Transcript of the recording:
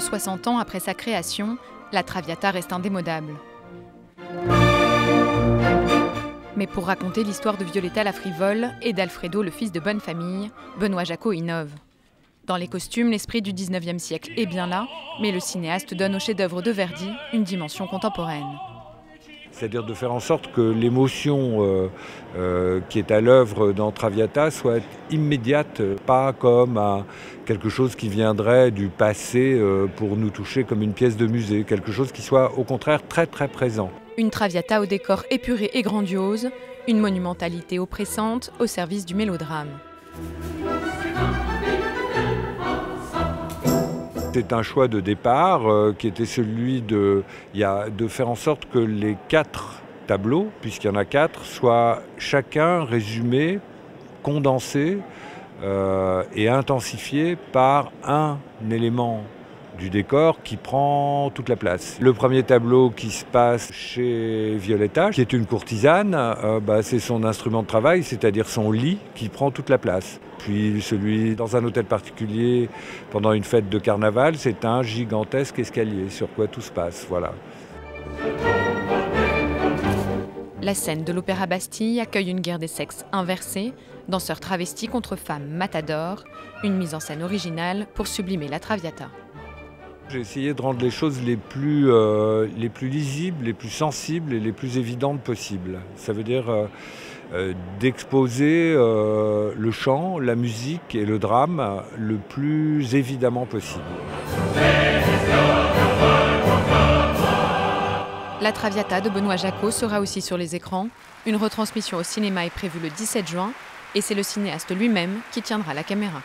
160 ans après sa création, la Traviata reste indémodable. Mais pour raconter l'histoire de Violetta la frivole et d'Alfredo le fils de bonne famille, Benoît Jacquot innove. Dans les costumes, l'esprit du 19e siècle est bien là, mais le cinéaste donne au chef-d'œuvre de Verdi une dimension contemporaine. C'est-à-dire de faire en sorte que l'émotion qui est à l'œuvre dans Traviata soit immédiate, pas comme quelque chose qui viendrait du passé pour nous toucher comme une pièce de musée, quelque chose qui soit au contraire très très présent. Une Traviata au décor épuré et grandiose, une monumentalité oppressante au service du mélodrame. C'est un choix de départ qui était celui de faire en sorte que les 4 tableaux, puisqu'il y en a 4, soient chacun résumés, condensés et intensifiés par un élément du décor qui prend toute la place. Le premier tableau qui se passe chez Violetta, qui est une courtisane, c'est son instrument de travail, c'est-à-dire son lit, qui prend toute la place. Puis celui dans un hôtel particulier, pendant une fête de carnaval, c'est un gigantesque escalier sur quoi tout se passe. Voilà. La scène de l'Opéra Bastille accueille une guerre des sexes inversée, danseurs travestis contre femmes matadors, une mise en scène originale pour sublimer la Traviata. J'ai essayé de rendre les choses les plus lisibles, les plus sensibles et les plus évidentes possibles. Ça veut dire d'exposer le chant, la musique et le drame le plus évidemment possible. La Traviata de Benoît Jacquot sera aussi sur les écrans. Une retransmission au cinéma est prévue le 17 juin et c'est le cinéaste lui-même qui tiendra la caméra.